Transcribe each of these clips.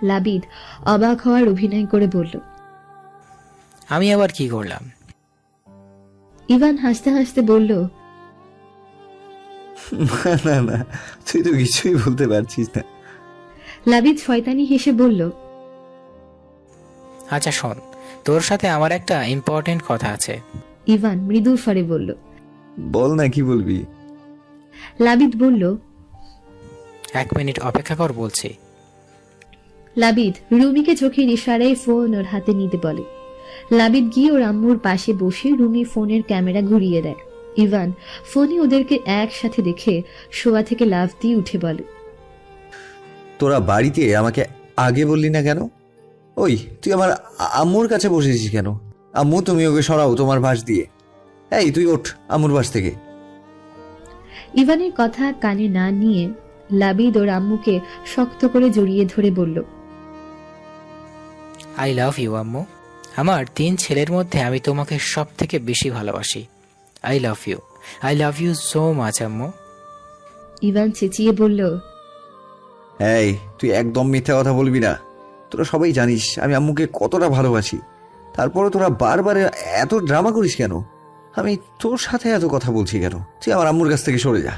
লাবিদ অবাক হওয়ার অভিনয় করে বলল, আমি আবার কি করলাম? ইভান হাসতে হাসতে বলল, না না, তুই তো কিছুই বলতে পারছিস না। লাবিদ শয়তানি হেসে বলল, আচ্ছা শোন, তোর সাথে আমার একটা ইম্পর্টেন্ট কথা আছে। ইভান মৃদু স্বরে বলল। বল না, কি বলবি? লাবিদ বলল, 1 মিনিট অপেক্ষা কর, বলছি। লাবিদ রুমিকে চোখের ইশারায় ফোন ওর হাতে নিতে বলে। লাবিদ গিয়ে ওর আম্মুর পাশে বসে রুমি ফোনের ক্যামেরা ঘুরিয়ে দেয়। ইভান ফোনে ওদেরকে একসাথে দেখে শোয়া থেকে লাফ দিয়ে উঠে বলে, তোরা বাড়িতে আমাকে আগে বললি না কেন? ওই তুই আমার আম্মুর কাছে বসেছিস কেন? আম্মু, তুমি ওকে সরাও তোমার বাস দিয়ে। এই তুই ওঠ আম্মুর বাস থেকে। ইভানের কথা কানে না নিয়ে লাবিদ ওর আম্মুকে শক্ত করে জড়িয়ে ধরে বলল, আই লাভ ইউ আম্মু। আমার 3 ছেলের মধ্যে আমি তোমাকে সব থেকে বেশি ভালোবাসি। I love you so much আম্মু। ইভান চেঁচিয়ে বলল, এই তুই একদম মিথ্যা কথা বলবি না। তোরা সবাই জানিস আমি আম্মুকে কতটা ভালোবাসি। তারপরে তোরা বারবার এত ড্রামা করিস কেন? আমি তোর সাথে এত কথা বলছি কেন? তুই আমার আম্মুর কাছ থেকে সরে যা।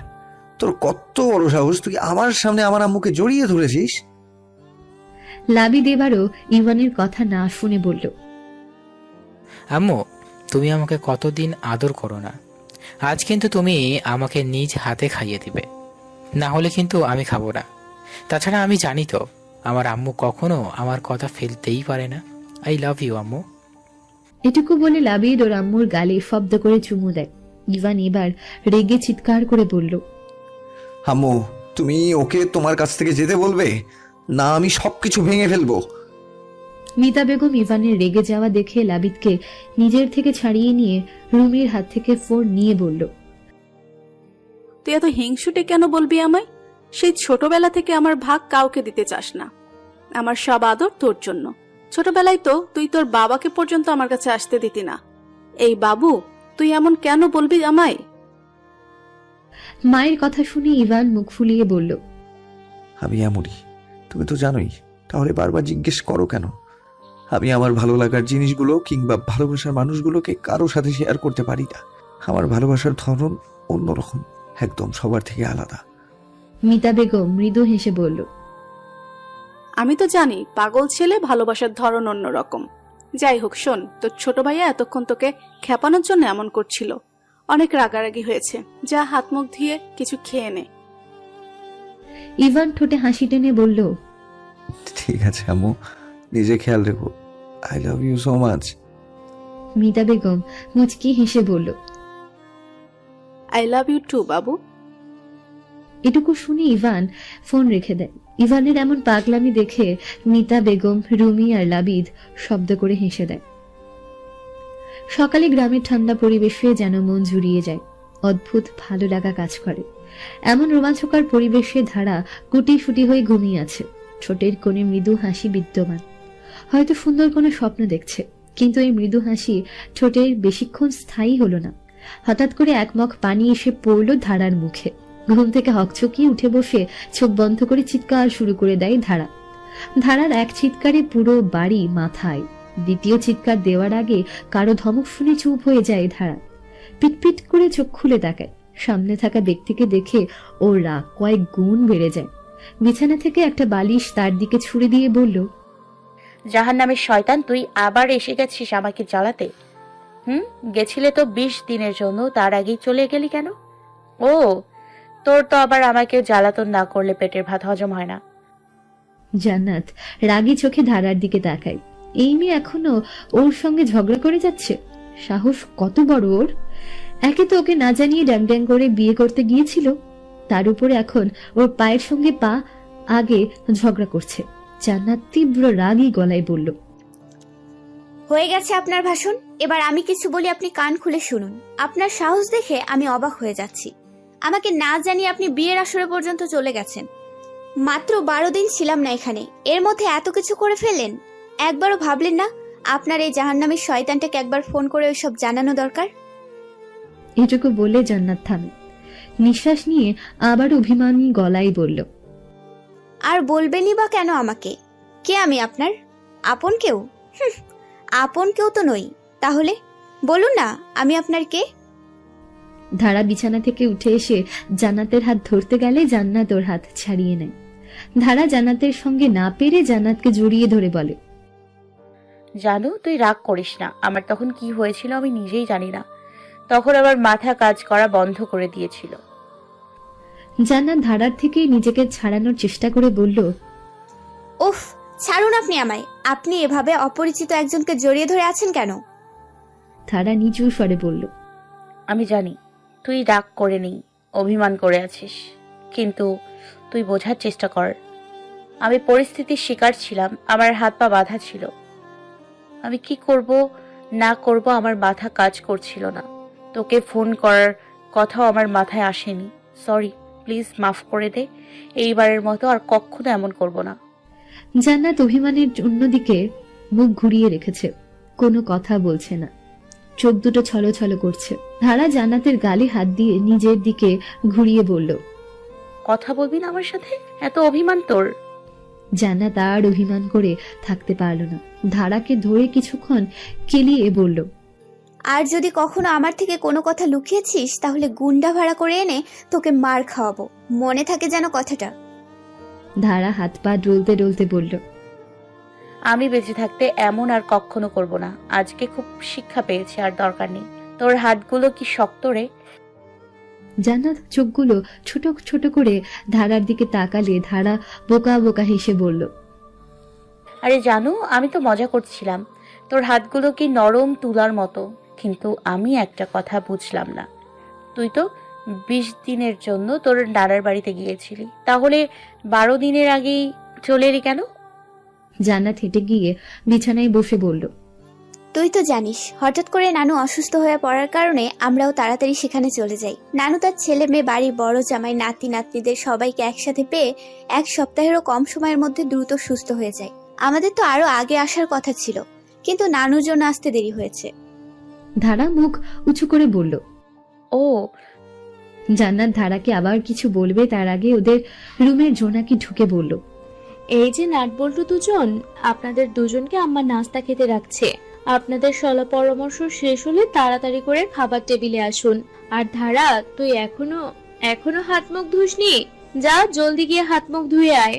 তোর কত বড় সাহস, তুই আমার সামনে আমার আম্মুকে জড়িয়ে ধরেছিস। লাবিদ এবারও ইভানের কথা না শুনে বলল, আম্মু, তুমি আমাকে কতদিন আদর করো না। আজ কিন্তু তুমি আমাকে নিজ হাতে খাইয়ে দিবে, না হলে কিন্তু আমি খাবো না। তাছাড়া আমি জানি তো আমার আম্মু কখনো আমার কথা ফেলতেই পারে না। আই লাভ ইউ আম্মু। এটুকু বলে লাবিদ ওর আম্মুর গালে শব্দ করে চুমু দেয়। ইভান এবার রেগে চিৎকার করে বলল, আম্মু, তুমি ওকে তোমার কাছ থেকে যেতে বলবে না আমি সবকিছু ভেঙে ফেলবো। মিতা বেগম ইভানের রেগে যাওয়া দেখে লাবিদকে নিজের থেকে ছাড়িয়ে নিয়ে রুমির হাত থেকে ফোন নিয়ে বলল, তুই এত হিংসুটে কেন বলবি আমায়? সেই ছোটবেলা থেকে আমার ভাগ কাউকে দিতে চাস না। আমার সব আদর তোর জন্য। ছোটবেলায় তো তুই তোর বাবাকে পর্যন্ত আমার কাছে আসতে দিতি না। এই বাবু, তুই এমন কেন বলবি আমায়? মায়ের কথা শুনে ইভান মুখ ফুলিয়ে বলল, আমি এমনই, তুমি তো জানোই। তাহলে বারবার জিজ্ঞেস করো কেন? আমি আমার ভালো লাগার জিনিসগুলো কিংবা ভালোবাসার মানুষগুলোকে কারো সাথে শেয়ার করতে পারি না। আমার ভালোবাসার ধরন অন্যরকম, একদম সবার থেকে আলাদা। মিতা বেগম মৃদু হেসে বলল, আমি তো জানি পাগল ছেলে ভালোবাসার ধরন অন্যরকম। যাই হোক শোন, তোর ছোট ভাইয়া এতক্ষণ তোকে খেপানোর জন্য এমন করছিল। অনেক রাগারাগি হয়েছে। যা হাত মুখ ধুয়ে কিছু খেয়ে নে। ইভান ঠোঁটে হাসি টেনে বলল, ঠিক আছে আম্মু, নিজে খেয়াল রেখো। I love you so much. Mita Begum মুচকি হেসে বলল, আই লাভ ইউ টু বাবু। এটুকু শুনে ইভান ফোন রেখে দেয়। ইভানের এমন পাগলামি দেখে মিতা বেগম, রুমি আর লাবিদ শব্দ করে হেসে দেয়। সকালে গ্রামের ঠান্ডা পরিবেশে যেন মন জুড়িয়ে যায়। অদ্ভুত ভালো লাগা কাজ করে। এমন রোমাঞ্চকর পরিবেশে ধারা গুটি ফুটি হয়ে ঘুমিয়ে আছে। ঠোঁটের কোণে মৃদু হাসি বিদ্যমান। হয়তো সুন্দর কোনো স্বপ্ন দেখছে, কিন্তু এই মৃদু হাসি ঠোঁটের বেশিক্ষণ স্থায়ী হলো না। হঠাৎ করে এক মগ পানি এসে পড়ল ধারার মুখে। ঘুম থেকে হকচকিয়ে উঠে বসে চোখ বন্ধ করে চিৎকার শুরু করে দেয় ধারা। ধারার এক চিৎকারে পুরো বাড়ি মাথায়। দ্বিতীয় চিৎকার দেওয়ার আগে কারো ধমক শুনে চুপ হয়ে যায় ধারা। পিটপিট করে চোখ খুলে তাকায়। সামনে থাকা ব্যক্তিকে দেখে ওর রাগ কয়েক গুণ বেড়ে যায়। বিছানা থেকে একটা বালিশ তার দিকে ছুড়ে দিয়ে বলল, জাহান্নামের শয়তান, তুই আবার এসে গেছিস আমাকে জ্বালাতে। গেছিলে তো 20 দিনের জন্য, তার আগেই চলে গেলি কেন? ও, তোর তো আবার আমাকে জ্বালাতন না করলে পেটের ভাত হজম হয় না। জান্নাত রাগী চোখে ধারার দিকে তাকায়। এই মেয়ে এখনো ওর সঙ্গে ঝগড়া করে যাচ্ছে। সাহস কত বড় ওর! একে তো ওকে না জানিয়ে ড্যাং ড্যাং করে বিয়ে করতে গিয়েছিল, তার উপরে এখন ওর পায়ের সঙ্গে পা আগে ঝগড়া করছে। জান্নাত তীব্র রাগী গলায় বলল, হয়ে গেছে আপনার ভাষণ। এবার আমি কিছু বলি, আপনি কান খুলে শুনুন। আপনার সাহস দেখে আমি অবাক হয়ে যাচ্ছি। আমাকে না জানিয়ে আপনি বিয়ের আসরে পর্যন্ত চলে গেছেন। মাত্র 12 দিন ছিলাম না এখানে, এর মধ্যে এত কিছু করে ফেললেন। একবারও ভাবলেন না আপনার এই জাহান্নামের শয়তানটাকে একবার ফোন করে ওইসব জানানো দরকার? এটুকু বলে জান্নাত থামে। নিঃশ্বাস নিয়ে আবার অভিমানী গলায় বলল, আর বলবেনই বা কেন আমাকে? কে আমি আপনার? আপন কেউ? আপন কেউ তো নই। তাহলে বলুন না, আমি আপনার কে? ধারা বিছানা থেকে উঠে এসে জান্নাতের হাত ধরতে গেলে জান্নাত ওর হাত ছাড়িয়ে নেয়। ধারা জান্নাতের সঙ্গে না পেরে জান্নাতকে জড়িয়ে ধরে বলে, জানু, তুই রাগ করিস না। আমার তখন কি হয়েছিল আমি নিজেই জানি না। তখন আমার মাথা কাজ করা বন্ধ করে দিয়েছিল। জান্নাত ধারার থেকে নিজেকে ছাড়ানোর চেষ্টা করে বলল, উফ, ছাড়ুন আপনি আমায়। আপনি এভাবে অপরিচিত একজনকে জড়িয়ে ধরে আছেন কেন? ধারা নিচু স্বরে বলল, আমি জানি তুই রাগ করে নেই, অভিমান করে আছিস, কিন্তু তুই বোঝার চেষ্টা কর। আমি পরিস্থিতির শিকার ছিলাম, আমার হাত পা বাঁধা ছিল। আমি কি করব না করব আমার মাথা কাজ করছিল না। তোকে ফোন করার কথাও আমার মাথায় আসেনি। সরি, প্লিজ মাফ করে দে। এইবারের মতো আর কখনো এমন করব না। জান্নাত অভিমানের অন্যদিকে মুখ ঘুরিয়ে রেখেছে, কোনো কথা বলছে না, চোখ দুটো ছলছল করছে। ধারা জান্নাতের গালে হাত দিয়ে নিজের দিকে ঘুরিয়ে বলল, কথা বলবি না আমার সাথে? এত অভিমান তোর? জান্নাত আর অভিমান করে থাকতে পারল না, ধারাকে ধরে কিছুক্ষণ কেলিয়ে বলল, আর যদি কখনো আমার থেকে কোনো কথা লুকিয়েছিস তাহলে গুন্ডা ভাড়া করে এনে তোকে মার খাওয়াবো। মনে থাকে যেন কথাটা। ধারা হাত পা ডলতে ডলতে বলল, আমি বেঁচে থাকতে এমন আর কখনো করব না। আজকে খুব শিক্ষা পেয়েছি, আর দরকার নেই। তোর হাতগুলো কি শক্ত রে? জান্নাত চোখগুলো ছোট ছোট করে ধারার দিকে তাকালে ধারা বোকা বোকা হেসে বলল, আরে জানু, আমি তো মজা করছিলাম। তোর হাতগুলো কি নরম তুলার মতো। কিন্তু আমি একটা কথা বুঝলাম না। তুই তো 20 দিনের জন্য তোর নানার বাড়িতে গিয়েছিলি, তাহলে 12 দিনের আগেই চলে এলি কেন? জান্নাত হেঁটে গিয়ে বিছানায় বসে বলল, তুই তো জানিস, হঠাৎ করে নানু অসুস্থ হয়ে পড়ার কারণে আমরাও তাড়াতাড়ি সেখানে চলে যাই। নানু তার ছেলে মেয়ে, বাড়ির বড় জামাই, নাতি নাতনিদের সবাইকে একসাথে পেয়ে 1 সপ্তাহেরও কম সময়ের মধ্যে দ্রুত সুস্থ হয়ে যায়। আমাদের তো আরো আগে আসার কথা ছিল, কিন্তু নানুর জন্য আসতে দেরি হয়েছে। ধারা মুখ উঁচু করে বলল। ও, জান্নাত ধারাকে আবার কিছু বলবে তার আগে ওদের রুমের জোনাকি ঢুকে বলল, এই যে নাটবল্টু দুজন, আপনাদের দুজনকে আম্মা নাস্তা খেতে রাখছে। আপনাদের সলা পরামর্শ শেষ হলে তাড়াতাড়ি করে খাবার টেবিলে আসুন। আর ধারা, তুই এখনো হাত মুখ ধুসনি? যা, জলদি গিয়ে হাত মুখ ধুয়ে আয়।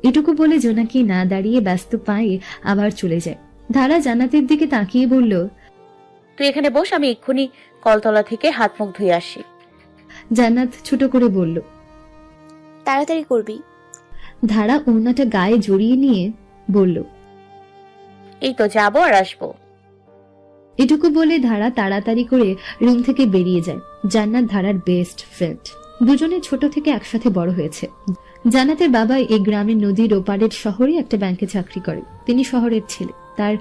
এটুকু বলে জোনাকি না দাঁড়িয়ে ব্যস্ত পায়ে আবার চলে যায়। ধারা জান্নাতের দিকে তাকিয়ে বলল, তুই এখানে বস, আমি এক্ষুনি কলতলা থেকে হাত মুখ ধুয়ে আসি। জান্নাত ছোট করে বলল। তাড়াতাড়ি করবি। ধারা ওড়নাটা গায়ে জড়িয়ে নিয়ে বলল, এই তো যাবো আর আসবো। এটুকু বলে ধারা তাড়াতাড়ি করে রুম থেকে বেরিয়ে যায়। জান্নাত ধারার বেস্ট ফ্রেন্ড, দুজনে ছোট থেকে একসাথে বড় হয়েছে। জান্নাতের বাবা এই গ্রামের নদীর ওপারের শহরে একটা ব্যাংকে চাকরি করে। তিনি শহরের ছেলে, তার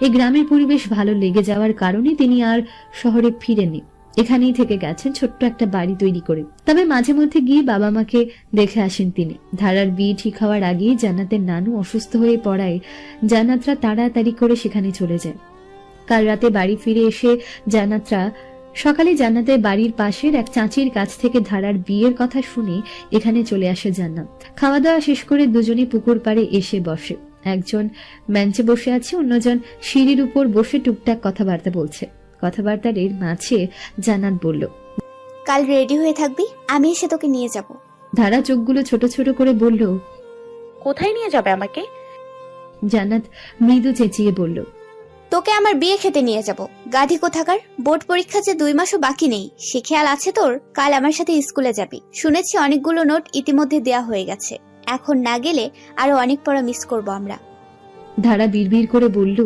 এই গ্রামের পরিবেশ ভালো লেগে যাওয়ার কারণে তিনি আর শহরে ফিরেননি, এখানেই থেকে গেছেন ছোট্ট একটা বাড়ি তৈরি করে। তবে মাঝে মধ্যে গিয়ে বাবা মাকে দেখে আসেন তিনি। ধারার বিয়ে ঠিক হওয়ার আগেই জান্নাতের নানু অসুস্থ হয়ে পড়ায় জান্নাতরা তাড়াতাড়ি করে সেখানে চলে যায়। কাল রাতে বাড়ি ফিরে এসে জান্নাতরা সকালে জান্নাতের বাড়ির পাশের এক চাচির কাছ থেকে ধারার বিয়ের কথা শুনে এখানে চলে আসে জান্নাত। খাওয়া দাওয়া শেষ করে দুজনে পুকুর পাড়ে এসে বসে। একজন বেঞ্চে বসে আছে, অন্যজন সিঁড়ির উপর বসে টুকটাক কথাবার্তা বলছে। কথাবার্তার এর মাঝে জান্নাত বলল, কাল রেডি হয়ে থাকবি, আমি এসে তোকে নিয়ে যাব। ধারা চোখগুলো ছোট ছোট করে বলল, কোথায় নিয়ে যাবে আমাকে? জান্নাত মৃদু চেঁচিয়ে বলল, তোকে আমার বিয়ে খেতে নিয়ে যাব। গাধি কোথাকার, বোর্ড পরীক্ষা যে 2 মাসও বাকি নেই, সে খেয়াল আছে তোর? কাল আমার সাথে স্কুলে যাবি। শুনেছি অনেকগুলো নোট ইতিমধ্যে দেয়া হয়ে গেছে, এখন না গেলে আরো অনেক পড়া মিস করব আমরা। ধারা বিড়বিড় করে বলল,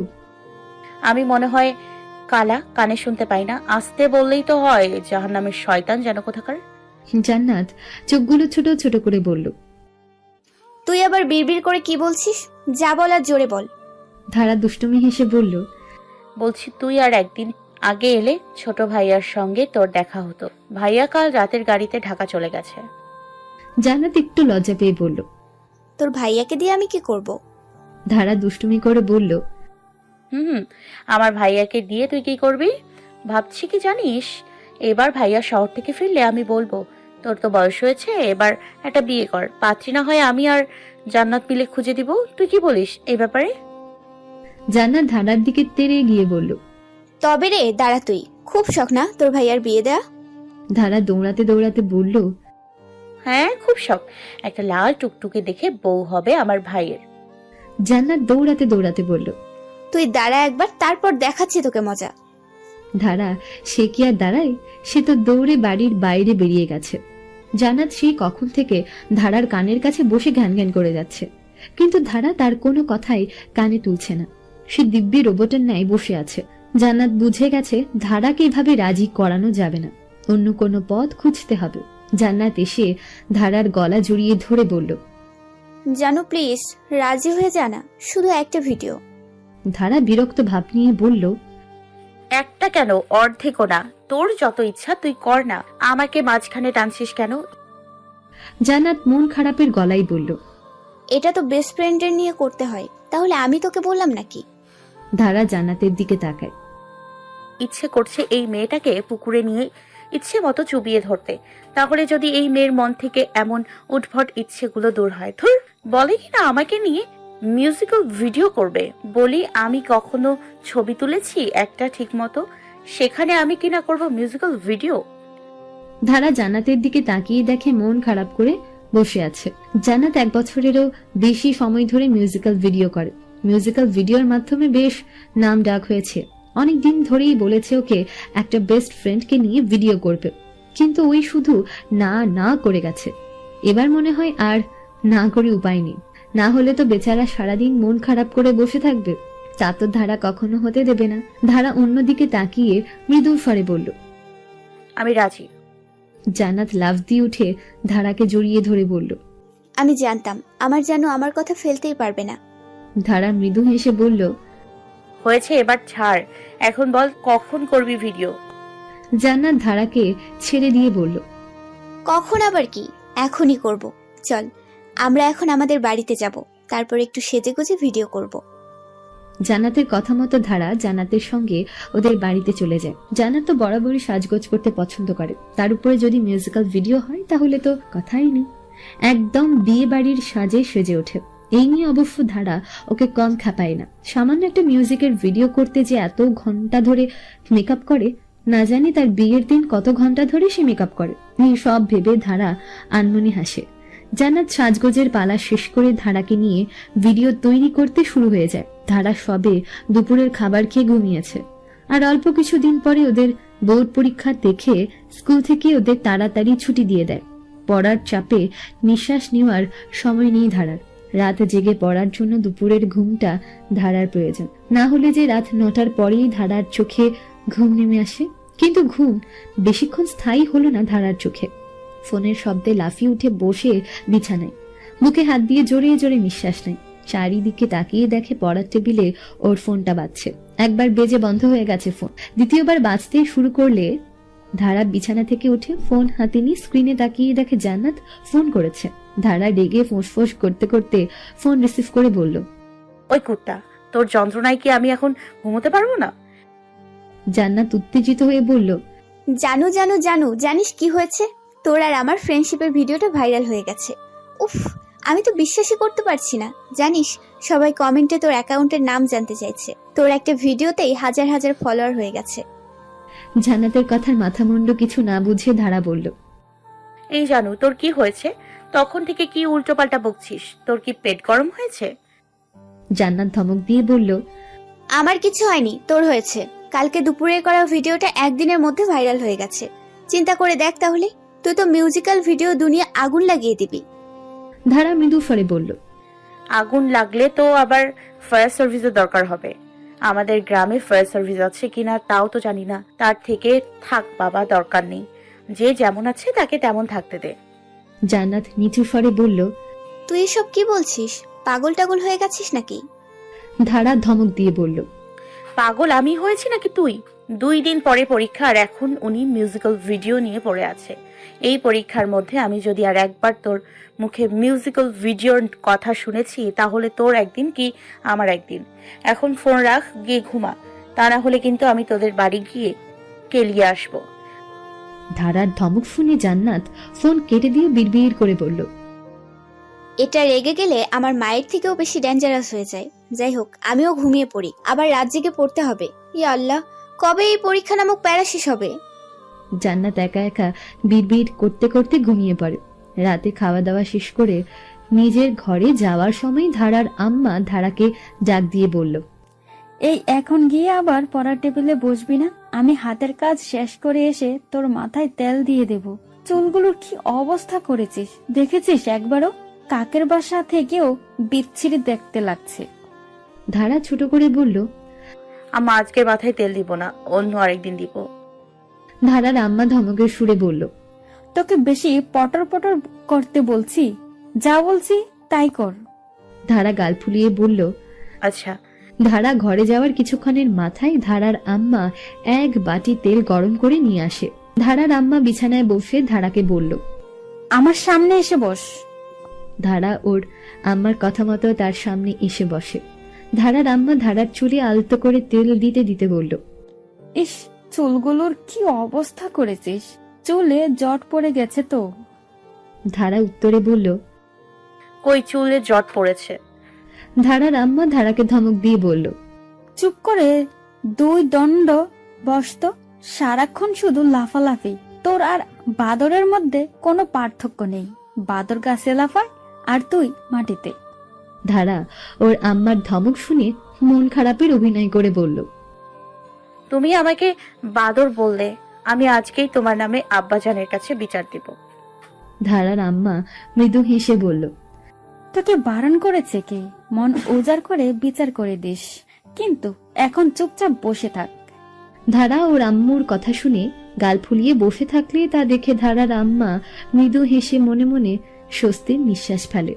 আমি মনে হয় কালা, কানে শুনতে পাই না। আসতে বললেই তো হয়। জাহান্নামের শয়তান যেন কোথাকার। জান্নাত চোখগুলো ছোট ছোট করে বলল। তুই আবার বিড়বিড় করে কি বলছিস? যা বলার জোরে বল। ধারা দুষ্টুমি হেসে বলল, বলছি তুই আর একদিন আগে এলে ছোট ভাইয়ার সঙ্গে তোর দেখা হতো। ভাইয়া কাল রাতের গাড়িতে ঢাকা চলে গেছে। জান্নাত একটু লজ্জা পেয়ে বলল। তোর ভাইয়াকে দিয়ে আমি কি করব? ধারা দুষ্টুমি করে বলল, হুম, আমার ভাইয়াকে দিয়ে তুই কি করবি ভাবছি কি জানিস? এবার ভাইয়া শহর থেকে ফিরলে আমি বলবো তোর তো বয়স হয়েছে, এবার একটা বিয়ে কর। পাত্রী না হয় আমি আর জান্নাত মিলে খুঁজে দিব। তুই কি বলিস এই ব্যাপারে? জান্নাত ধারার দিকে তেড়ে গিয়ে বলল। তবে রে দাঁড়া, তুই খুব শখ না তোর ভাইয়ার বিয়ে দেয়া? ধারা দৌড়াতে দৌড়াতে বলল। হ্যাঁ, খুব শখ। একটা লাল টুকটুকে দেখে বউ হবে আমার ভাইয়ের। জান্নাত দৌড়াতে দৌড়াতে বলল। তুই দাঁড়া একবার, তারপর দেখাচ্ছি তোকে মজা। ধারা সে কি আর দাঁড়ায়, সে তো দৌড়ে বাড়ির বাইরে বেরিয়ে গেছে। জান্নাত সেই কখন থেকে ধারার কানের কাছে বসে ঘ্যান ঘ্যান করে যাচ্ছে, কিন্তু ধারা তার কোনো কথাই কানে তুলছে না। সে দিব্যি রোবটের ন্যায় বসে আছে। জান্নাত বুঝে গেছে ধারাকে এভাবে রাজি করানো যাবে না, অন্য কোনো পথ খুঁজতে হবে। জান্নাত এসে ধারার গলা জড়িয়ে ধরে বলল। জানো প্লিজ রাজি হয়ে জানা, শুধু একটা ভিডিও। ধারা বিরক্ত ভাব নিয়ে বলল। একটা কেন, অর্ধেকও না। তোর যত ইচ্ছা তুই কর না, আমাকে মাঝখানে টানছিস কেন? জান্নাত মন খারাপের গলায় বলল। এটা তো বেস্ট ফ্রেন্ডের নিয়ে করতে হয়, তাহলে আমি তোকে বললাম নাকি? ধারা জান্নাতের দিকে তাকায়। ইচ্ছে করছে এই মেয়েটাকে পুকুরে নিয়ে ইচ্ছে মতো চুবিয়ে ধরতে। তাহলে যদি এই মেয়ের মন থেকে এমন উদ্ভট ইচ্ছেগুলো দূর হয়। ধুর, বলে কিনা আমাকে নিয়ে মিউজিক্যাল ভিডিও করবে। বলি আমি কখনো ছবি তুলেছি একটা ঠিক মতো? সেখানে আমি কিনা করব মিউজিক্যাল ভিডিও? ধারা জান্নাতের দিকে তাকিয়ে দেখে মন খারাপ করে বসে আছে। জান্নাত 1 বছরেরও বেশি সময় ধরে মিউজিক্যাল ভিডিও করে। মিউজিক্যাল ভিডিওর মাধ্যমে বেশ নাম ডাক হয়েছে। অনেক দিন ধরেই বলেছে ওকে একটা বেস্ট ফ্রেন্ডকে নিয়ে ভিডিও করবে, কিন্তু ওই শুধু না না করে গেছে। এবার মনে হয় আর না করে উপায় নেই, না হলে তো বেচারা সারাদিন মন খারাপ করে বসে থাকবে। তা তো ধারা কখনো হতে দেবে না। ধারা অন্যদিকে তাকিয়ে মৃদু স্বরে বলল। আমি রাজি। জান্নাত লাফ দিয়ে উঠে ধারাকে জড়িয়ে ধরে বলল। আমি জানতাম আমার জানো আমার কথা ফেলতেই পারবে না। ধারা মৃদু হেসে বলল। হয়েছে, এবার ছাড়। এখন বল কখন করবি ভিডিও? জান্নাত ধারাকে ছেড়ে দিয়ে বলল। কখন আবার কি, এখনই করব। চল আমরা এখন আমাদের বাড়িতে যাব, তারপর একটু সেজেগুজে ভিডিও করব। জান্নাতের কথা মতো ধারা জান্নাতের সঙ্গে ওদের বাড়িতে চলে যায়। জান্নাত তো বরাবরই সাজগোজ করতে পছন্দ করে, তার উপরে যদি মিউজিক্যাল ভিডিও হয় তাহলে তো কথাই নেই, একদম বিয়ে বাড়ির সাজে সেজে ওঠে। এই নিয়ে অবশ্য ধারা ওকে কম খাপায় না। সামান্য একটা মিউজিকের ভিডিও করতে যে এত ঘন্টা ধরে মেকআপ করে, না জানি তার বিয়ের দিন কত ঘন্টা ধরে সে মেকআপ করে। এই সব ভেবে ধারা আনমনে হাসে। জান্নাত সাজগোজের পালা শেষ করে ধারাকে নিয়ে ভিডিও তৈরি করতে শুরু হয়ে যায়। ধারা সবে দুপুরের খাবার খেয়ে ঘুমিয়েছে, আর অল্প কিছুদিন পরে ওদের বোর্ড পরীক্ষা দেখে স্কুল থেকে ওদের তাড়াতাড়ি ছুটি দিয়ে দেয়। পড়ার চাপে নিঃশ্বাস নেওয়ার সময় নেই ধারার। রাত জেগে পড়ার জন্য দুপুরের ঘুমটা ধারার প্রয়োজন, না হলে যে রাত 9টার পরেই ধারার চোখে ঘুম নেমে আসে। কিন্তু ঘুম বেশিক্ষণ স্থায়ী হলো না ধারার চোখে। ফোনের শব্দে লাফিয়ে উঠে বসে বিছানায় বুকে হাত দিয়ে জোরে জোরে নিঃশ্বাস নেয়। চারিদিকে তাকিয়ে দেখে পড়ার টেবিলে ওর ফোনটা বাজছে। একবার বেজে বন্ধ হয়ে গেছে ফোন, দ্বিতীয়বার বাজতে শুরু করলে ধারা বিছানা থেকে উঠে ফোন হাতে নিয়ে স্ক্রিনে তাকিয়ে দেখে জান্নাত ফোন করেছে। ধারা রেগে ফোঁস করতে করতে ফোন রিসিভ করে বলল। ওই কুত্তা, তোর যন্ত্রণায় কি আমি এখন ঘুমোতে পারবো না? জান্নাত উত্তেজিত হয়ে বলল। জানো জানো জানো, জানিস কি হয়েছে? তোর আর আমার ফ্রেন্ডশিপের ভিডিওটা ভাইরাল হয়ে গেছে। উফ, আমি তো বিশ্বাসই করতে পারছি না। জানিস সবাই কমেন্টে তোর অ্যাকাউন্টের নাম জানতে চাইছে। তোর একটা ভিডিওতেই হাজার হাজার ফলোয়ার হয়ে গেছে। জান্নাতের কথার মাথা মুন্ডু কিছু না বুঝে ধারা বলল। এই জানু, তোর কি হয়েছে? তখন থেকে কি উল্টোপাল্টা বকছিস? তোর কি পেট গরম হয়েছে? জান্নাত ধমক দিয়ে বলল। আমার কিছু হয়নি, তোর হয়েছে। কালকে দুপুরে করা ভিডিওটা একদিনের মধ্যে ভাইরাল হয়ে গেছে। চিন্তা করে দেখ তাহলে, তুই তো মিউজিক্যাল ভিডিও দুনিয়া আগুন লাগিয়ে দিবি। ধারা মৃদু স্বরে বলল। আগুন লাগলে তো আবার ফায়ার সার্ভিসের দরকার হবে। আমাদের গ্রামে ফায়ার সার্ভিস আছে কিনা তাও তো জানি না। তার থেকে থাক বাবা, দরকার নেই। যে যেমন আছে তাকে তেমন থাকতে দে। জান্নাত নিচু স্বরে বলল। তুই এসব কি বলছিস? পাগল টাগল হয়ে গেছিস নাকি? ধারা ধমক দিয়ে বলল। পাগল আমি হয়েছি নাকি তুই? 2 দিন পরে পরীক্ষা, আর এখন উনি মিউজিক্যাল ভিডিও নিয়ে পড়ে আছে। এই পরীক্ষার মধ্যে আমি যদি আর একবার তোর মুখে মিউজিক্যাল ভিডিওর কথা শুনেছি তাহলে তোর একদিন কি আমার একদিন। এখন ফোন রাখ, গিয়ে ঘুমা, তা না হলে কিন্তু আমি তোদের বাড়ি গিয়ে কেলিয়ে আসবো। ধারার ধমক শুনে জান্নাত ফোন কেটে দিয়ে বিড়বিড় করে বলল, এটা রেগে গেলে আমার মায়ের থেকেও বেশি ডেঞ্জারাস হয়ে যায়। যাই হোক, আমিও ঘুমিয়ে পড়ি, আবার রাত জেগে পড়তে হবে। ইয়া আল্লাহ, কবে এই পরীক্ষা নামক প্যারা শেষ হবে? জান্নাত একা একা বিড়বিড় করতে করতে ঘুমিয়ে পড়ে। রাতে খাওয়া দাওয়া শেষ করে নিজের ঘরে যাওয়ার সময় ধারার আম্মা ধারাকে ডাক দিয়ে বলল, এই এখন গিয়ে আবার পড়ার টেবিলে বসবি না? আমি হাতের কাজ শেষ করে এসে তোর মাথায় তেল দিয়ে দেব। চুলগুলোর কি অবস্থা করেছিস দেখেছিস একবারও? কাকের বাসা থেকেও বিচ্ছিরি দেখতে লাগছে। ধারা ছোট করে বলল, আম্মা আজকে মাথায় তেল দিব না, অন্য আরেকদিন দিব। ধারার আম্মা ধমকের সুরে বলল, তোকে বেশি পটর পটর করতে বলছি? যা বলছি তাই কর। ধারা গাল ফুলিয়ে বলল। আচ্ছা। ধারা ঘরে যাওয়ার কিছুক্ষণের মাথায় ধারার আম্মা এক বাটি তেল গরম করে নিয়ে আসে। ধারার আম্মা বিছানায় বসে ধারাকে বলল, আমার সামনে এসে বস। ধারা ওর আম্মার কথা মতো তার সামনে এসে বসে। ধারার আম্মা ধারার চুলে আলতো করে তেল দিতে দিতে বলল, ইস, চুলগুলোর কি অবস্থা করেছিস? চুলে জট পড়ে গেছে তো। ধারা উত্তরে বলল, কই চুলে জট পড়েছে? ধারার আম্মা ধারাকে ধমক দিয়ে বলল, চুপ করে দুই দণ্ড বসত। সারাক্ষণ শুধু লাফালাফি। তোর আর বাদরের মধ্যে কোনো পার্থক্য নেই। বাদর গাছে লাফায় আর তুই মাটিতে। ধারা ওর আম্মার ধমক শুনে মন খারাপের অভিনয় করে বলল, তুমি আমাকে বাদর বললে, আমি আজকেই তোমার নামে আব্বাজানের কাছে বিচার দিব। ধারার আম্মা মৃদু হেসে বলল, তোকে বারণ করেছে কে? মন উজাড় করে বিচার করে দিস, কিন্তু এখন চুপচাপ বসে থাক। ধারা ওর আম্মুর কথা শুনে গাল ফুলিয়ে বসে থাকলে তা দেখে ধারার আম্মা মৃদু হেসে মনে মনে স্বস্তির নিঃশ্বাস ফেলে।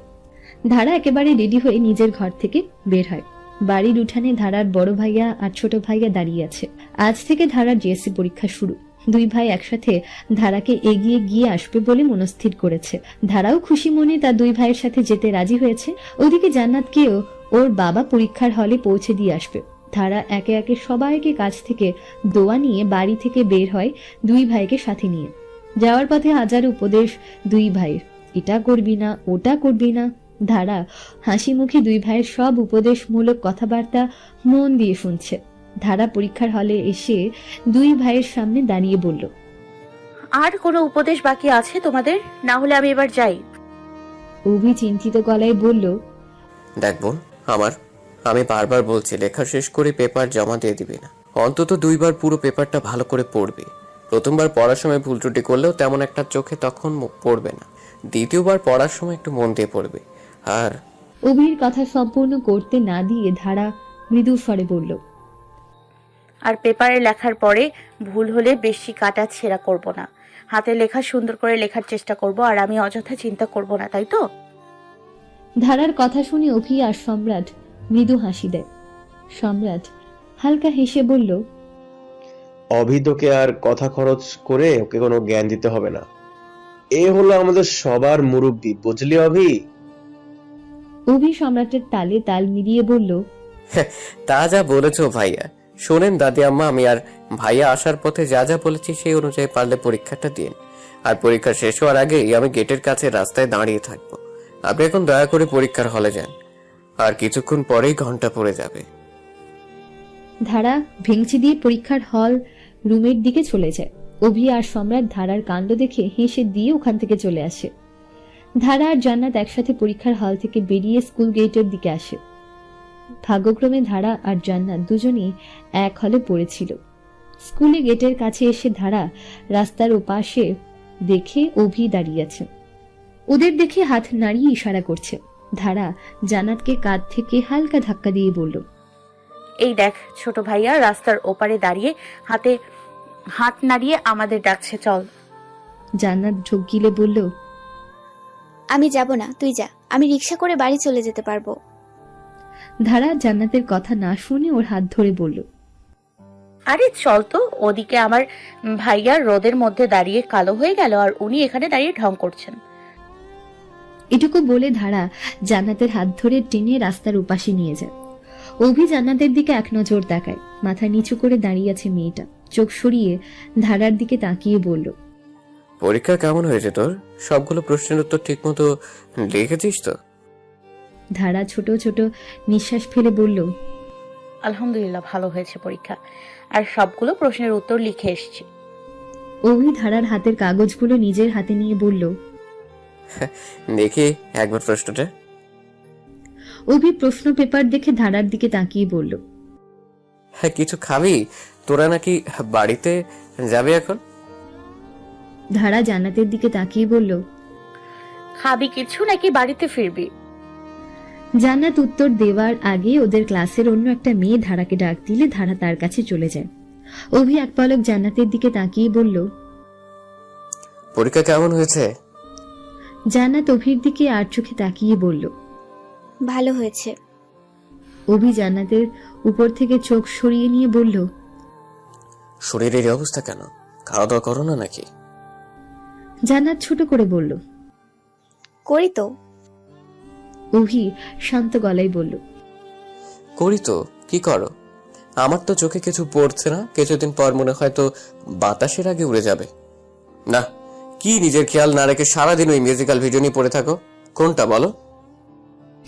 ধারা একেবারে রেডি হয়ে নিজের ঘর থেকে বের হয়। বাড়ির উঠানে ধারার বড় ভাইয়া আর ছোট ভাইয়া দাঁড়িয়ে আছে। আজ থেকে ধারার জিএসসি পরীক্ষা শুরু। দুই ভাই একসাথে ধারাকে এগিয়ে গিয়ে আসবে বলে মনস্থির করেছে। ধারাও খুশি মনে তার দুই ভাইয়ের সাথে যেতে রাজি হয়েছে। ওদিকে জান্নাতকেও ওর বাবা পরীক্ষার হলে পৌঁছে দিয়ে আসবে। ধারা একে একে সবাইকে কাছ থেকে দোয়া নিয়ে বাড়ি থেকে বের হয় দুই ভাইকে সাথে নিয়ে। যাওয়ার পথে হাজার উপদেশ দুই ভাইয়ের, এটা করবি না, ওটা করবি না। ধারা হাসি মুখে দুই ভাইয়ের সব উপদেশমূলক কথাবার্তা মন দিয়ে শুনছে। ধারা পরীক্ষার হলে এসে দুই ভাইয়ের সামনে দাঁড়িয়ে বলল, আর কোনো উপদেশ বাকি আছে তোমাদের? না হলে আমি এবার যাই। অভি চিন্তিত গলায় বলল, দেখ বোন, আমি বারবার বলছি লেখা শেষ করে পেপার জমা দিয়ে দিবি না। অন্তত দুইবার পুরো পেপারটা ভালো করে পড়বি। প্রথমবার পড়ার সময় ভুল ত্রুটি করলেও তেমন একটা চোখে তখন পড়বে না। দ্বিতীয়বার পড়ার সময় একটু মন দিয়ে পড়বি। আর অভির কথা সম্পূর্ণ করতে না দিয়ে ধারা মৃদু স্বরে বলল, আর পেপারে লেখার পরে ভুল হলে বেশি কাটা ছেঁড়া করব না। হাতে লেখা সুন্দর করে লেখার চেষ্টা করব, আর আমি অযথা চিন্তা করব না, তাই তো? ধারার কথা শুনে অভি আর সম্রাট মৃদু হাসি দেয়। সম্রাট হালকা হেসে বলল, অভিদকে আর কথা খরচ করে ওকে কোনো জ্ঞান দিতে হবে না। এ হলো আমাদের সবার মুরব্বি, বুঝলি অভি? অভি সম্রাটের তালে তাল মিলিয়ে বলল, তা যা বলেছো ভাইয়া। শোনেন দাদি আম্মা, আমি আর ভাইয়া আসার পথে যা যা বলেছি সেই অনুযায়ী পারলে পরীক্ষাটা দিন। আর পরীক্ষা শেষ হওয়ার আগেই আমি গেটের কাছে রাস্তায় দাঁড়িয়ে থাকবো। আপনি এখন দয়া করে পরীক্ষার হলে যান, আর কিছুক্ষণ পরেই ঘন্টা পড়ে যাবে। ধারা ভেঙচি দিয়ে পরীক্ষার হল রুমের দিকে চলে যায়। অভি আর সম্রাট ধারার কাণ্ড দেখে হেসে দিয়ে ওখান থেকে চলে আসে। ধারা আর জান্নাত একসাথে পরীক্ষার হল থেকে বেরিয়ে স্কুল গেটের দিকে আসে। ভাগ্যক্রমে ধারা আর জান্নাত দুজনেই এক হলে পড়েছিল। স্কুলে গেটের কাছে এসে ধারা রাস্তার ওপাশে দেখে অভি দাঁড়িয়ে আছে। ওদের দেখে হাত নাড়িয়ে ইশারা করছে। ধারা জান্নাতকে কাঁধ থেকে হালকা ধাক্কা দিয়ে বলল, এই দেখ, ছোট ভাইয়া রাস্তার ওপারে দাঁড়িয়ে হাত নাড়িয়ে আমাদের ডাকছে, চল। জান্নাত ঢোক গিলে বলল, আমি যাব না, তুই যা, আমি রিক্সা করে বাড়ি চলে যেতে পারবো। ধারা জান্নাতের কথা না শুনে ওর হাত ধরে বলল, আরে চল তো, ওদিকে আমার ভাইয়া রোদের মধ্যে দাঁড়িয়ে কালো হয়ে গেল, আর উনি এখানে দাঁড়িয়ে ঢং করছেন। এটুকু বলে ধারা জান্নাতের হাত ধরে টেনে রাস্তার উপাশে নিয়ে যায়। অভি জান্নাতের দিকে এক নজর তাকায়। মাথা নিচু করে দাঁড়িয়ে আছে মেয়েটা। চোখ সরিয়ে ধারার দিকে তাকিয়ে বলল, পরীক্ষা কেমন হয়েছে তোর? সবগুলো প্রশ্নের উত্তর ঠিকমতো লিখেছিস তো? ধারা ছোট ছোট নিঃশ্বাস ফেলে বলল, আলহামদুলিল্লাহ, ভালো হয়েছে পরীক্ষা, আর সবগুলো প্রশ্নের উত্তর লিখে এসেছি। অভি ধারার হাতের কাগজগুলো নিজের হাতে নিয়ে বলল। দেখি একবার প্রশ্নটা। অভি প্রশ্ন পেপার দেখে ধারার দিকে তাকিয়ে বলল, হ্যাঁ, কিছু খাবি? তোরা নাকি বাড়িতে যাবে এখন? ধারা জান্নাতের দিকে তাকিয়ে বলল, খাবি কিছু নাকি বাড়িতে ফিরবি? জান্নাত উত্তর দেওয়ার আগে ওদের ক্লাসের অন্য একটা মেয়ে ধারাকে ডাক দিলে ধারা তার কাছে চলে যায়। অভি এক পলক জান্নাতের দিকে তাকিয়ে বলল। পরীক্ষা কেমন হয়েছে? জান্নাত অভির দিকে আর চোখে তাকিয়ে বলল, ভালো হয়েছে। অভি জান্নাতের উপর থেকে চোখ সরিয়ে নিয়ে বলল, শরীরের এই অবস্থা কেন? খাওয়া দাওয়া করো না নাকি? জান্নাত ছোট করে বলল। করি তো। অভি শান্ত গলায় বলল, করি তো? কি করো? আমার তো চোখে কিছু পড়ছে না, কিছুদিন পর মনে হয় তো বাতাসের আগে উড়ে যাবে। না, কি নিজের খেয়াল না রেখে সারাদিন ওই মিউজিক্যাল ভিডিও নিয়ে পড়ে থাকো? কোনটা বলো?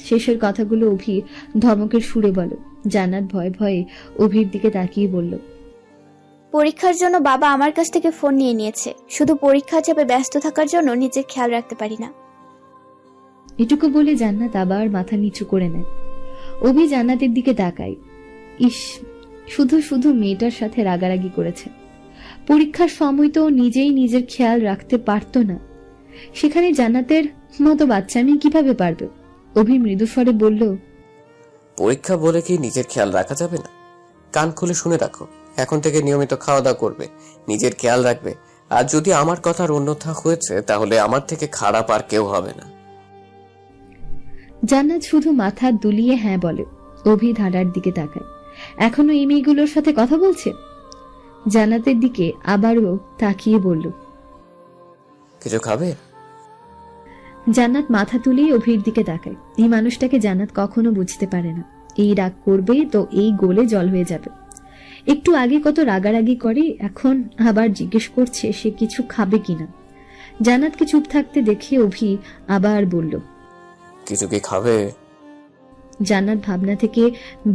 শেষের কথাগুলো অভি ধমকের সুরে বলে। জান্নাত ভয়ে ভয়ে অভির দিকে তাকিয়ে বলল, পরীক্ষার জন্য বাবা আমার কাছ থেকে ফোন নিয়ে নিয়েছে। শুধু পরীক্ষার চাপে ব্যস্ত থাকার জন্য নিজের খেয়াল রাখতে পারি না। এটুকু বলে জান্নাত আবার মাথা নিচু করে নেয়। অভি জান্নাতের দিকে তাকায়। ইস, শুধু শুধু মেয়েটার সাথে রাগারাগি করেছে। পরীক্ষার সময় তো নিজেই নিজের খেয়াল রাখতে পারতো না, সেখানে জান্নাতের মতো বাচ্চামি কিভাবে পারবে? অভি মৃদু স্বরে বলল, পরীক্ষা বলে কি নিজের খেয়াল রাখা যাবে না? কান খুলে শুনে রাখো, এখন থেকে নিয়মিত খাওয়া দাওয়া করবে, নিজের খেয়াল রাখবে। আর যদি আমার কথার অন্যথা হয়েছে তাহলে আমার থেকে খারাপ আর কেউ হবে না। জান্নাত শুধু মাথা দুলিয়ে হ্যাঁ বলে। অভি ধারার দিকে তাকায়। এখনো এই মেয়েগুলোর সাথে কথা বলছে? জান্নাতের দিকে আবারও তাকিয়ে বলল, কিছু খাবে? জান্নাত মাথা তুলিয়ে অভির দিকে তাকায়। এই মানুষটাকে জান্নাত কখনো বুঝতে পারে না। এই রাগ করবে তো এই গোলে জল হয়ে যাবে। একটু আগে কত রাগারাগি করে, এখন আবার জিজ্ঞেস করছে সে কিছু খাবে কিনা। জান্নাতকে চুপ থাকতে দেখে অভি আবার বলল, কিছু কি খাবে? জান্নাত ভাবনা থেকে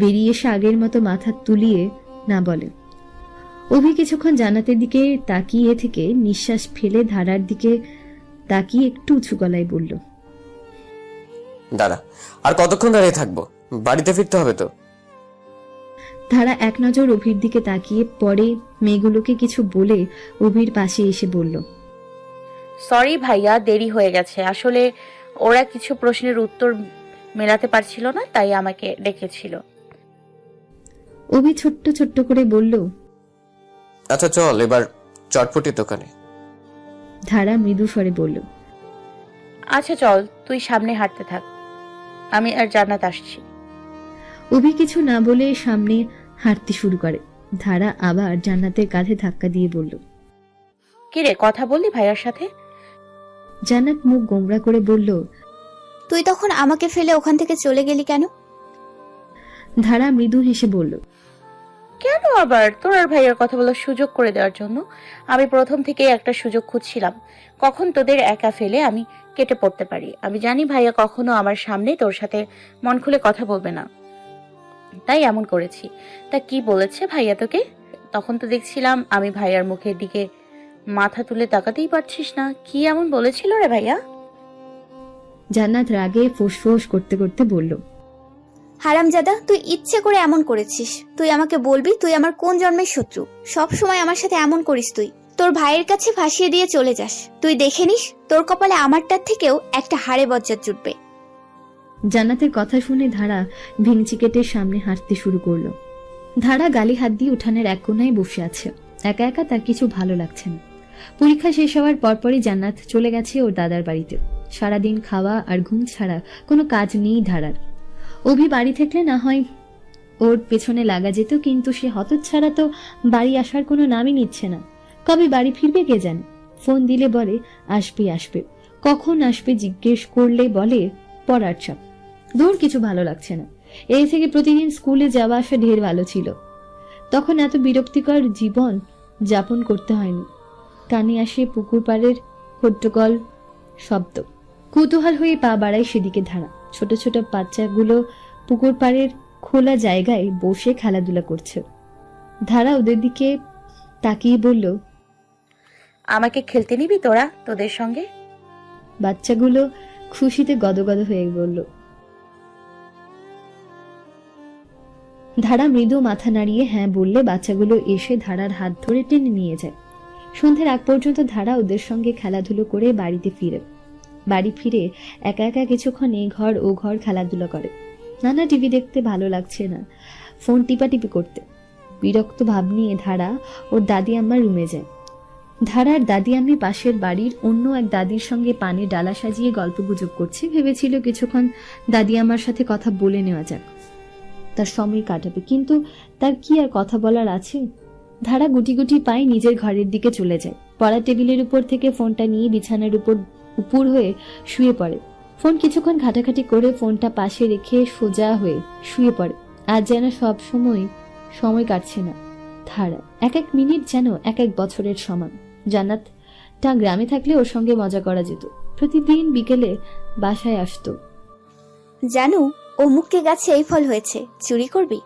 বেরিয়ে এসে আগের মতো মাথা তুলিয়ে না বলে। অভি কিছুক্ষণ জান্নাতের দিকে তাকিয়ে থেকে নিঃশ্বাস ফেলে ধারার দিকে তাকিয়ে একটু উঁচু গলায় বলল, দাঁড়া, আর কতক্ষণ দাঁড়িয়ে থাকবো? বাড়িতে ফিরতে হবে তো। ধারা এক নজর অভির দিকে তাকিয়ে পরে মেয়েগুলোকে কিছু বলে অভির পাশে এসে বলল, সরি ভাইয়া, দেরি হয়ে গেছে। আসলে ওরা কিছু প্রশ্নের উত্তর মেলাতে পারছিল না, তাই আমাকে ডেকেছিল। অভি ছোট্ট ছোট্ট করে বলল, আচ্ছা চল এবার চটপটি দোকানে। ধারা মৃদু স্বরে বলল, আচ্ছা চল, তুই সামনে হাঁটতে থাক, আমি আর জান্নাত আসছি। অভি কিছু না বলে সামনে হাঁটতে শুরু করে। ধারা আবার জান্নাতের কাঁধে ধাক্কা দিয়ে বলল, কিরে, কথা বললি ভাইয়ার সাথে? জান্নাত মুখ গোমড়া করে বলল, তুই তখন আমাকে ফেলে ওখান থেকে চলে গেলি কেন? ধারা মৃদু হেসে বলল, কেন আবার? তোর আর ভাইয়ার কথা বলার সুযোগ করে দেওয়ার জন্য। আমি প্রথম থেকেই একটা সুযোগ খুঁজছিলাম, কখন তোদের একা ফেলে আমি কেটে পড়তে পারি। আমি জানি ভাইয়া কখনো আমার সামনে তোর সাথে মন খুলে কথা বলবে না, তাই এমন করেছি। তা কি বলেছে ভাইয়া তোকে? তখন তো দেখছিলাম আমি ভাইয়ার মুখের দিকে মাথা তুলে তাকাতেই পারছিস না। কি এমন বলেছিল রে ভাইয়া? জান্নাত রাগে ফোঁস করতে করতে বলল, হারামজাদা, তুই ইচ্ছে করে এমন করেছিস। তুই আমাকে বলবি তুই আমার কোন জন্মের শত্রু? সব সময় আমার সাথে এমন করিস তুই। তোর ভাইয়ের কাছে ফাঁসিয়ে দিয়ে চলে যাস। তুই দেখে নিস, তোর কপালে আমারটার থেকেও একটা হাড়ে বজ্জাত জুটবে। জান্নাতের কথা শুনে ধারা ভিংচিকেটের সামনে হাঁটতে শুরু করলো। ধারা গালি হাত দিয়ে উঠানের এক কোনায় বসে আছে। একা একা তার কিছু ভালো লাগছে না। পরীক্ষা শেষ হওয়ার পরপরই জান্নাত চলে গেছে ওর দাদার বাড়িতে। সারাদিন খাওয়া আর ঘুম ছাড়া কোনো কাজ নেই ধারার। অভি বাড়ি থাকলে না হয় ওর পেছনে লাগা যেত, কিন্তু সে হতচ্ছাড়া তো বাড়ি আসার কোনো নামই নিচ্ছে না। কবে বাড়ি ফিরবে কে জানে। ফোন দিলে বলে আসবে, কখন আসবে জিজ্ঞেস করলে বলে পড়ার চাপ। দূর, কিছু ভালো লাগছে না। এই থেকে প্রতিদিন স্কুলে যাওয়া আসা ঢের ভালো ছিল। তখন এত বিরক্তিকর জীবন যাপন করতে হয়নি। কানে আসে পুকুর পাড়ের হট্টগোল শব্দ। কৌতূহল হয়ে পা বাড়ায় সেদিকে ধারা। ছোট ছোট বাচ্চাগুলো পুকুর পাড়ের খোলা জায়গায় বসে খেলাধুলা করছে। ধারা ওদের দিকে তাকিয়ে বলল, আমাকে খেলতে নিবি তোরা তোদের সঙ্গে? বাচ্চাগুলো খুশিতে গদগদ হয়ে বলল। ধারা মৃদু মাথা নাড়িয়ে হ্যাঁ বললে বাচ্চাগুলো এসে ধারার হাত ধরে টেনে নিয়ে যায়। সন্ধ্যের আগ পর্যন্ত ধারা ওদের সঙ্গে খেলাধুলো করে বাড়িতে ফিরে। বাড়ি ফিরে একা একা কিছুক্ষণ এই ঘর ও ঘর খেলাধুলা করে। নানা টিভি দেখতে ভালো লাগছে না, ফোন টিপাটিপি করতে। বিরক্ত ভাব নিয়ে ধারা ওর দাদি আম্মার রুমে যায়। ধারার দাদি আম্মি পাশের বাড়ির অন্য এক দাদির সঙ্গে পানের ডালা সাজিয়ে গল্প গুজব করছে। ভেবেছিল কিছুক্ষণ দাদি আম্মার সাথে কথা বলে নেওয়া যাক, তার সময় কাটাবে, কিন্তু তার কি আর কথা বলার আছে। ধারা গুটি গুটি পায়ে নিজের ঘরের দিকে চলে যায়। পড়ার টেবিলের উপর থেকে ফোনটা নিয়ে বিছানার উপর উপুর হয়ে শুয়ে পড়ে। ফোন কিছুক্ষণ ঘাটাঘাটি করে ফোনটা পাশে রেখে সোজা হয়ে শুয়ে পড়ে। আজ যেন সব সময় কাটছে না ধারা। এক এক মিনিট যেন এক এক বছরের সমান। জান্নাতটা গ্রামে থাকলে ওর সঙ্গে মজা করা যেত। প্রতিদিন বিকেলে বাসায় আসতো। জানু, অমুককে গাছে এই ফল হয়েছে, চুরি করবি?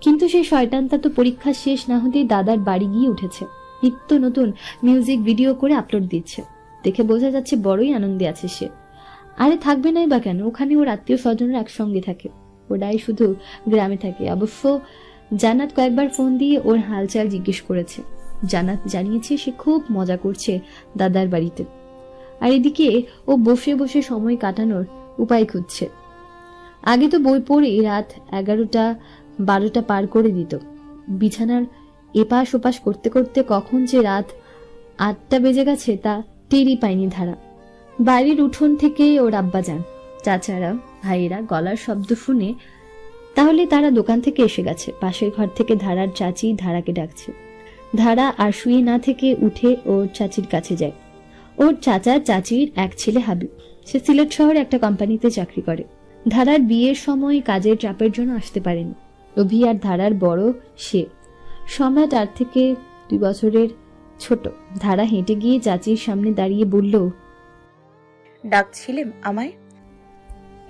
কিন্তু সেই শয়তানটা তো পরীক্ষা শেষ না হতেই দাদার বাড়ি গিয়ে উঠেছে। নিত্য নতুন মিউজিক ভিডিও করে আপলোড দিচ্ছে। দেখে বোঝা যাচ্ছে বড়ই আনন্দে আছে সে। আরে থাকবে নাই বা কেন, ওখানে ওর আত্মীয় স্বজনরা একসঙ্গে থাকে। ওরাই শুধু গ্রামে থাকে। অবশ্য জান্নাত কয়েকবার ফোন দিয়ে ওর হালচাল জিজ্ঞেস করেছে। জান্নাত জানিয়েছে সে খুব মজা করছে দাদার বাড়িতে। আর এদিকে ও বসে বসে সময় কাটানোর উপায় খুঁজছে। আগে তো বই পড়ে রাত 11টা-12টা পার করে দিত। বিছানার এপাশ ওপাশ করতে করতে কখন যে রাত 8টা বেজে গেছে তা টেরই পায়নি ধারা। বাড়ির উঠোন থেকে ওর আব্বা যান, চাচারা ভাইয়েরা গলার শব্দ শুনে তাহলে তারা দোকান থেকে এসে গেছে। পাশের ঘর থেকে ধারার চাচি ধারাকে ডাকছে। ধারা আর শুয়ে না থেকে উঠে ওর চাচির কাছে যায়। ওর চাচা চাচির এক ছেলে হাবিব, সে সিলেট শহরে একটা কোম্পানিতে চাকরি করে। ধারার বিয়ের সময় কাজের চাপের জন্য আসতে পারেনি। অভি আর ধারার বড় সে, সম্রাট 8 থেকে 2 বছরের ছোট। ধারা হেঁটে গিয়ে চাচির সামনে দাঁড়িয়ে বলল, ডাকছিলেন আমায়?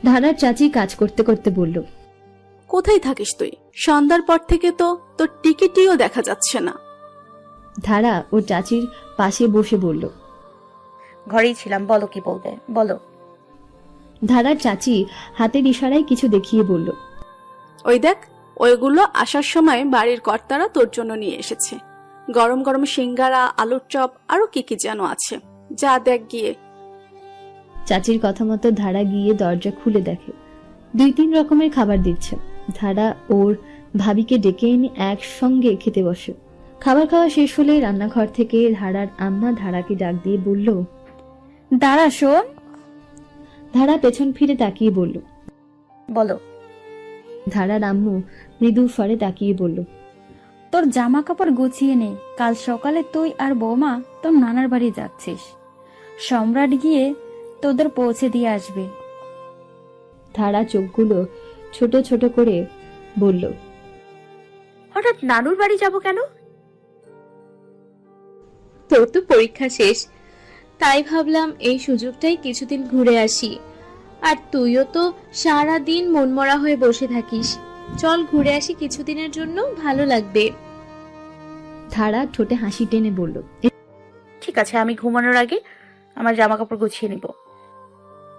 ধারার চাচি কাজ করতে করতে বলল, কোথায় থাকিস তুই? সন্ধ্যার পর থেকে তো তোর টিকিটিও দেখা যাচ্ছে না। ধারা ওর চাচির পাশে বসে বলল। ঘরেই ছিলাম, বলো কি বলবে বলো। ধারার চাচি হাতের ইশারায় কিছু দেখিয়ে বলল, ওই দেখ, ওইগুলো আসার সময় বাড়ির কর্তারা তোর জন্য নিয়ে এসেছে। গরম গরম সিঙ্গারা, আলুর চপ, আরো কি কি যেন আছে, যা দেখ গিয়ে। চাচির কথা মতো ধারা গিয়ে দরজা খুলে দেখে 2-3 রকমের খাবার দিচ্ছে। ধারা ওর ভাবিকে ডেকে এনে একসঙ্গে খেতে বসে। খাবার খাওয়া শেষ হলে রান্নাঘর থেকে ধারার আম্মা ধারাকে ডাক দিয়ে বলল, দাঁড়া শোন। ধারা পেছন ফিরে তাকিয়ে বলল, বলো। ধারার আম্মু মৃদু স্বরে তাকিয়ে বলল, তোর জামা কাপড় গুছিয়ে নে, কাল সকালে তুই আর বৌমা তোর নানার বাড়ি যাচ্ছিস। সম্রাট গিয়ে তোদের পৌঁছে দিয়ে আসবে। ধারা চোখগুলো ছোট ছোট করে বলল, হঠাৎ নানুর বাড়ি যাব কেন? তোর তো পরীক্ষা শেষ, তাই ভাবলাম এই সুযোগটাই কিছুদিন ঘুরে আসি। আর তুইও তো সারা দিন মনমরা হয়ে বসে থাকিস, চল ঘুরে আসি কিছুদিনের জন্য, ভালো লাগবে। ধারা ঠোঁটে হাসি টেনে বলল, ঠিক আছে, আমি ঘুমানোর আগে আমার জামা কাপড় গুছিয়ে নিব।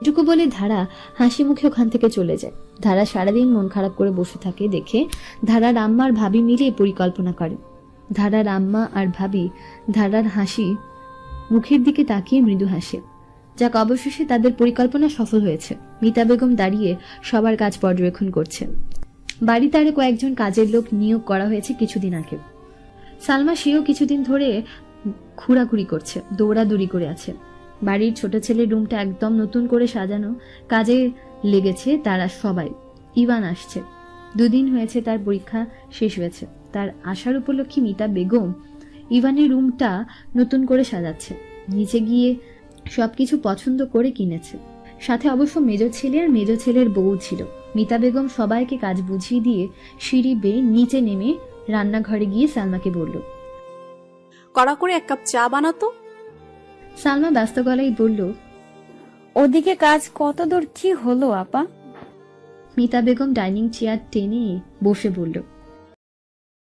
এটুকু বলে ধারা হাসি মুখে ওখান থেকে চলে যায়। ধারা সারাদিন মন খারাপ করে বসে থাকে দেখে ধারার আম্মা আর ভাবি মিলে পরিকল্পনা করে। ধারার আম্মা আর ভাবি ধারার হাসি মুখের দিকে তাকিয়ে মৃদু হাসে। যাক, অবশেষে তাদের পরিকল্পনা সফল হয়েছে। মিতা বেগম দাঁড়িয়ে সবার কাজ পর্যবেক্ষণ করছে। বাড়িতে আরো কয়েকজন কাজের লোক নিয়োগ করা হয়েছে কিছুদিন আগে। সালমা সেও কিছুদিন ধরে ঘোরাঘুরি করছে, দৌড়াদৌড়ি করে আছে। বাড়ির ছোট ছেলের রুমটা একদম নতুন করে সাজানো কাজে লেগেছে তারা সবাই। ইভান আসছে, 2 দিন হয়েছে তার পরীক্ষা শেষ হয়েছে। তার আসার উপলক্ষে মিতা বেগম ইভানের রুমটা নতুন করে সাজাচ্ছে। নিচে গিয়ে সবকিছু পছন্দ করে কিনেছে। সাথে অবশ্য মেজ ছেলে আর মেজ ছেলের বউ ছিল। মিতা বেগম সবাইকে কাজ বুঝিয়ে দিয়ে সিঁড়ি বেয়ে নিচে নেমে রান্নাঘরে গিয়ে সালমাকে বলল, কড়া করে এক কাপ চা বানাতো। সালমা ব্যস্ত গলায় বলল। ওদিকে কাজ কত দূর কি হলো আপা? মিতা বেগম ডাইনিং চেয়ার টেনে বসে বলল।